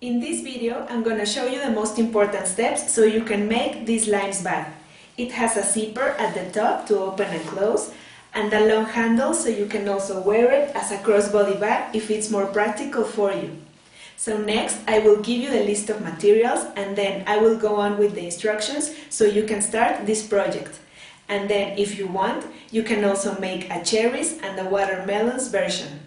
In this video, I'm going to show you the most important steps so you can make this lines bag. It has a zipper at the top to open and close, and a long handle so you can also wear it as a crossbody bag if it's more practical for you. So next, I will give you the list of materials and then I will go on with the instructions so you can start this project. And then if you want, you can also make a cherries and a watermelons version.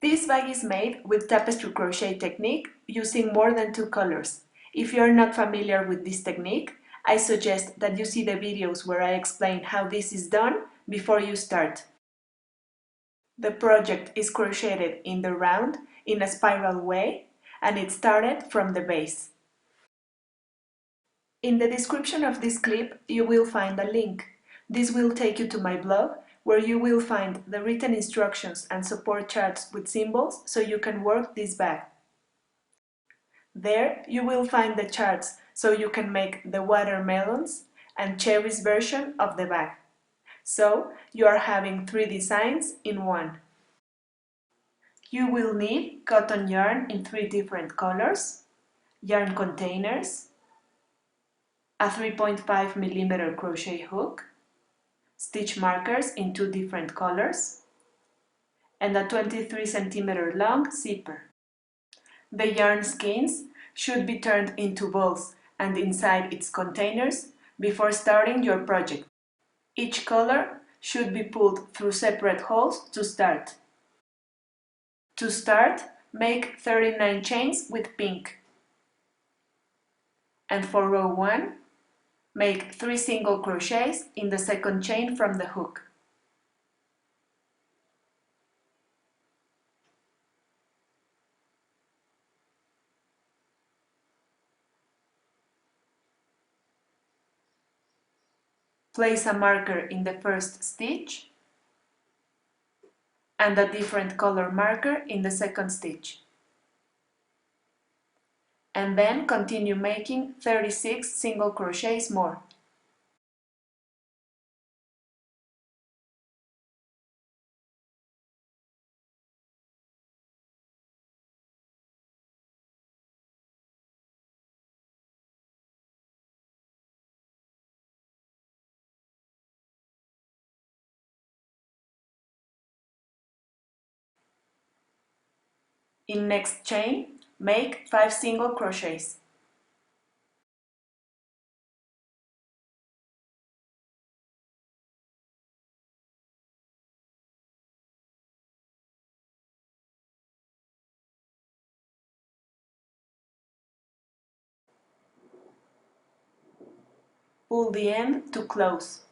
This bag is made with tapestry crochet technique using more than 2 colors. If you are not familiar with this technique, I suggest that you see the videos where I explain how this is done before you start. The project is crocheted in the round in a spiral way, and it started from the base. In the description of this clip, you will find a link. This will take you to my blog, where you will find the written instructions and support charts with symbols so you can work this bag. There you will find the charts so you can make the watermelons and cherries version of the bag. So you are having 3 designs in one. You will need cotton yarn in 3 different colors, yarn containers, a 3.5mm crochet hook, stitch markers in 2 different colors, and a 23 cm long zipper. The yarn skeins should be turned into balls and inside its containers before starting your project. Each color should be pulled through separate holes to start. To start, make 39 chains with pink. And for row 1, make 3 single crochets in the second chain from the hook. Place a marker in the first stitch and a different color marker in the second stitch. And then continue making 36 single crochets more. In next chain, make 5 single crochets. Pull the end to close.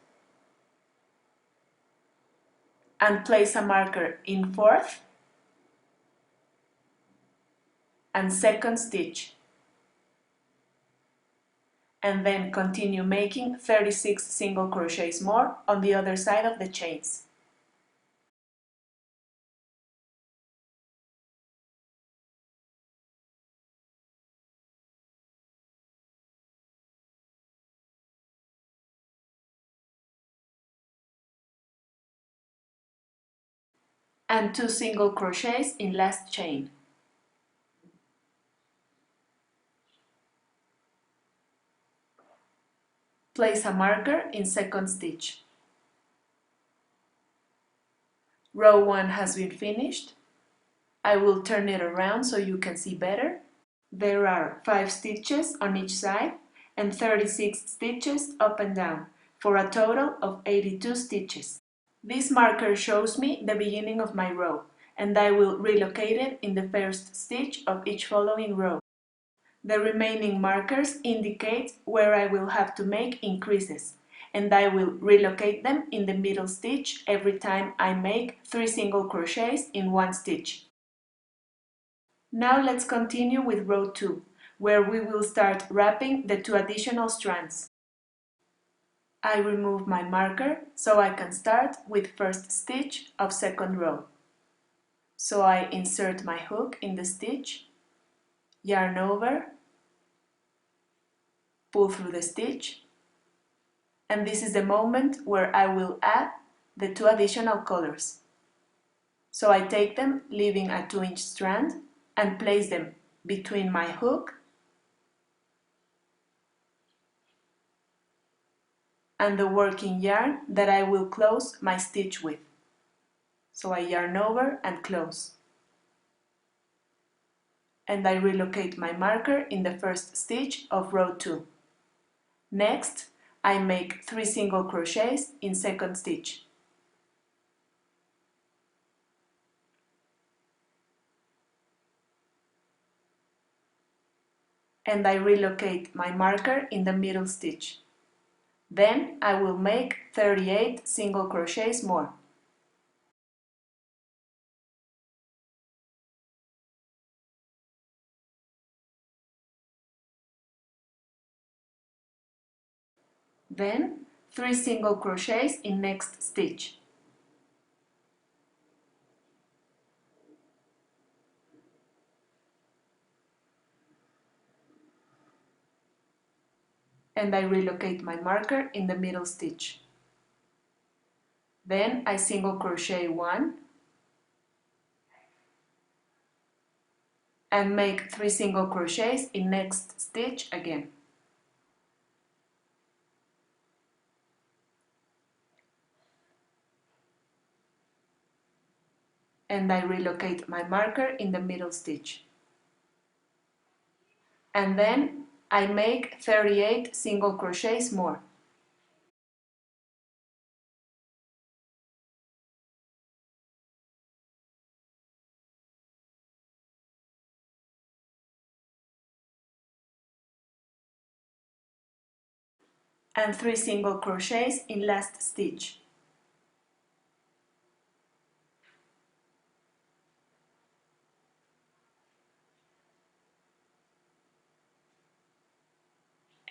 And place a marker in fourth and second stitch. And then continue making 36 single crochets more on the other side of the chains. And 2 single crochets in last chain. Place a marker in second stitch. Row 1 has been finished. I will turn it around so you can see better. There are 5 stitches on each side and 36 stitches up and down, for a total of 82 stitches. This marker shows me the beginning of my row, and I will relocate it in the first stitch of each following row. The remaining markers indicate where I will have to make increases, and I will relocate them in the middle stitch every time I make 3 single crochets in one stitch. Now let's continue with row 2, where we will start wrapping the 2 additional strands. I remove my marker so I can start with first stitch of second row. So I insert my hook in the stitch, yarn over, pull through the stitch, and this is the moment where I will add the 2 additional colors. So I take them, leaving a 2-inch strand, and place them between my hook and the working yarn that I will close my stitch with. So I yarn over and close. And I relocate my marker in the first stitch of row 2. Next, I make 3 single crochets in second stitch. And I relocate my marker in the middle stitch. Then I will make 38 single crochets more. Then 3 single crochets in next stitch. And I relocate my marker in the middle stitch. Then I single crochet 1 and make 3 single crochets in next stitch again. And I relocate my marker in the middle stitch. And then I make 38 single crochets more. And 3 single crochets in last stitch.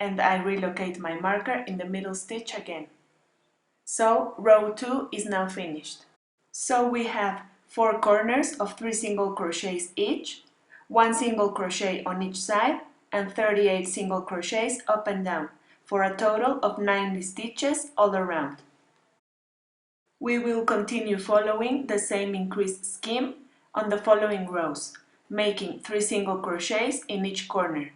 And I relocate my marker in the middle stitch again. So row 2 is now finished. So we have 4 corners of 3 single crochets each, 1 single crochet on each side, and 38 single crochets up and down, for a total of 90 stitches all around. We will continue following the same increased scheme on the following rows, making 3 single crochets in each corner.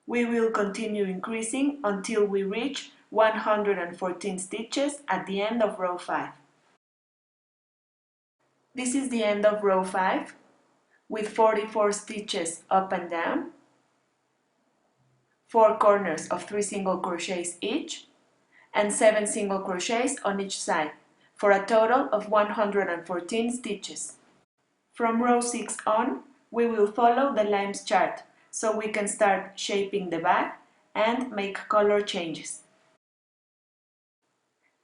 We will continue increasing until we reach 114 stitches at the end of row 5. This is the end of row 5 with 44 stitches up and down, 4 corners of 3 single crochets each, and 7 single crochets on each side, for a total of 114 stitches. From row 6 on, we will follow the lines chart, so we can start shaping the bag and make color changes.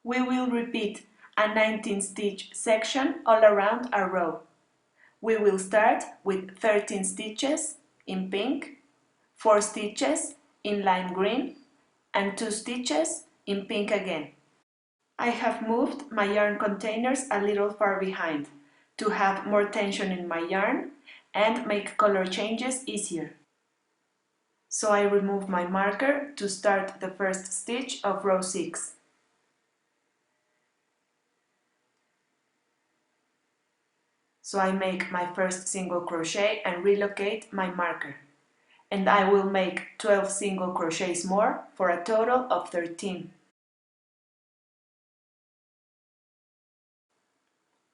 We will repeat a 19 stitch section all around our row. We will start with 13 stitches in pink, 4 stitches in lime green, and 2 stitches in pink again. I have moved my yarn containers a little far behind to have more tension in my yarn and make color changes easier. So I remove my marker to start the first stitch of row 6. So I make my first single crochet and relocate my marker. And I will make 12 single crochets more for a total of 13.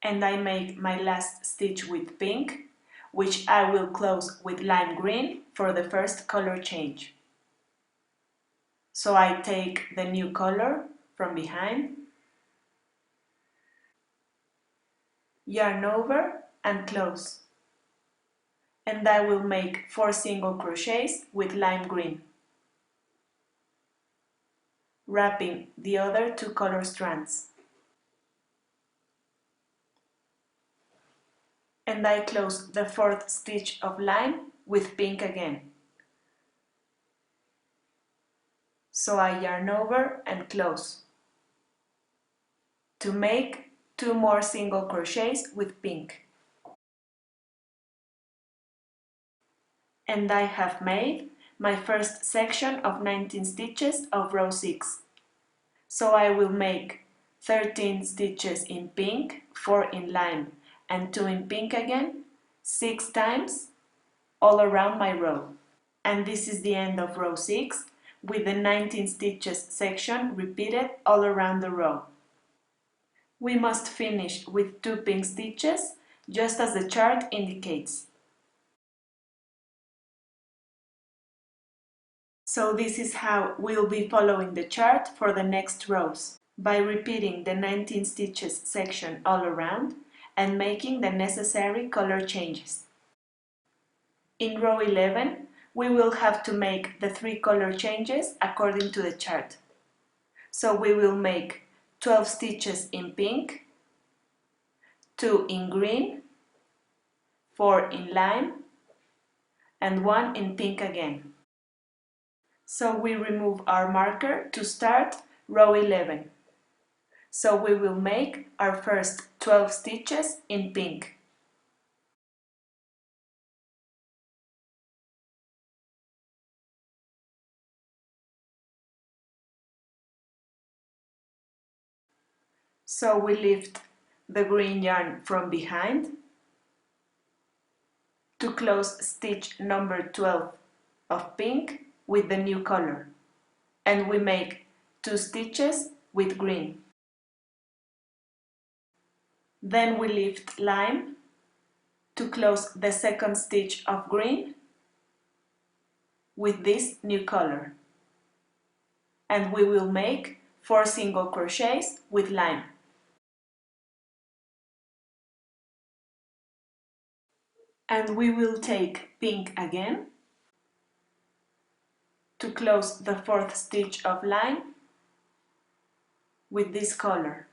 And I make my last stitch with pink, which I will close with lime green for the first color change. So I take the new color from behind, yarn over and close. And I will make 4 single crochets with lime green, wrapping the other 2 color strands. And I close the 4th stitch of lime with pink again. So I yarn over and close to make 2 more single crochets with pink. And I have made my first section of 19 stitches of row 6. So I will make 13 stitches in pink, 4 in lime and 2 in pink again, 6 times, all around my row. And this is the end of row 6 with the 19 stitches section repeated all around the row. We must finish with 2 pink stitches, just as the chart indicates. So this is how we'll be following the chart for the next rows, by repeating the 19 stitches section all around and making the necessary color changes. In row 11, we will have to make the 3 color changes according to the chart. So we will make 12 stitches in pink, 2 in green, 4 in lime, and 1 in pink again. So we remove our marker to start row 11. So we will make our first 12 stitches in pink. So we lift the green yarn from behind to close stitch number 12 of pink with the new color, and we make 2 stitches with green. Then we lift lime to close the second stitch of green with this new color, and we will make 4 single crochets with lime. And we will take pink again to close the 4th stitch of lime with this color,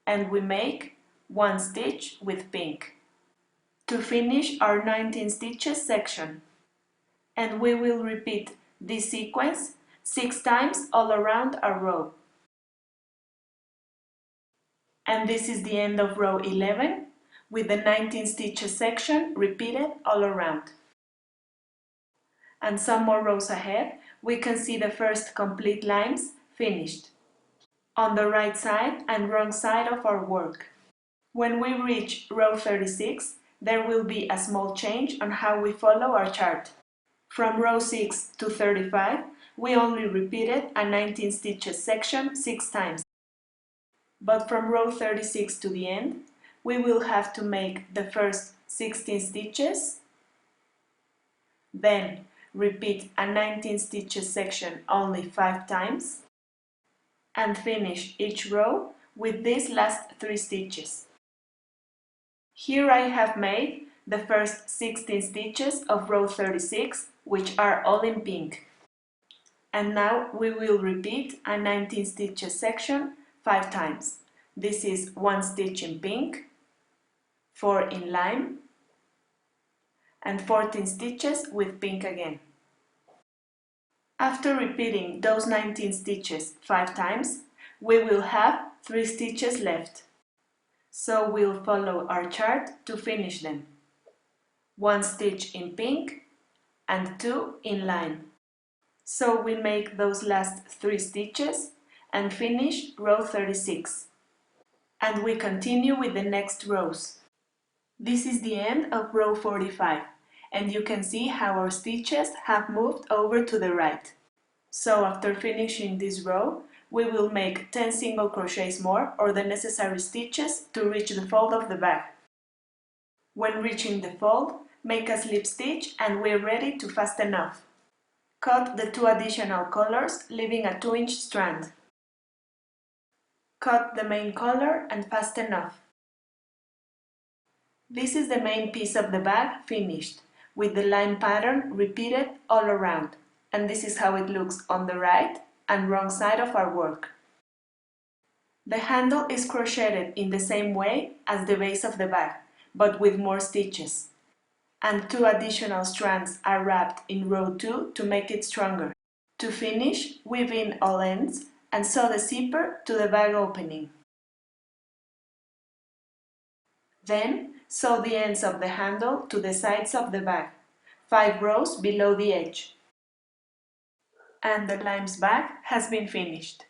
and we make 1 stitch with pink to finish our 19 stitches section. And we will repeat this sequence 6 times all around our row. And this is the end of row 11 with the 19 stitches section repeated all around. And some more rows ahead, we can see the first complete limes finished on the right side and wrong side of our work. When we reach row 36, there will be a small change on how we follow our chart. From row 6 to 35, we only repeated a 19 stitches section 6 times. But from row 36 to the end, we will have to make the first 16 stitches, then repeat a 19 stitches section only 5 times, and finish each row with these last 3 stitches. Here I have made the first 16 stitches of row 36, which are all in pink. And now we will repeat a 19 stitches section 5 times. This is 1 stitch in pink, 4 in lime, and 14 stitches with pink again. After repeating those 19 stitches 5 times, we will have 3 stitches left. So we'll follow our chart to finish them. 1 stitch in pink and 2 in lime. So we make those last 3 stitches and finish row 36. And we continue with the next rows. This is the end of row 45, and you can see how our stitches have moved over to the right. So after finishing this row, we will make 10 single crochets more, or the necessary stitches, to reach the fold of the bag. When reaching the fold, make a slip stitch and we're ready to fasten off. Cut the 2 additional colors, leaving a 2-inch strand. Cut the main color and fasten off. This is the main piece of the bag finished, with the line pattern repeated all around, and this is how it looks on the right and wrong side of our work. The handle is crocheted in the same way as the base of the bag, but with more stitches, and 2 additional strands are wrapped in row 2 to make it stronger. To finish, weave in all ends and sew the zipper to the bag opening. Then, sew the ends of the handle to the sides of the bag, 5 rows below the edge. And the limes bag has been finished.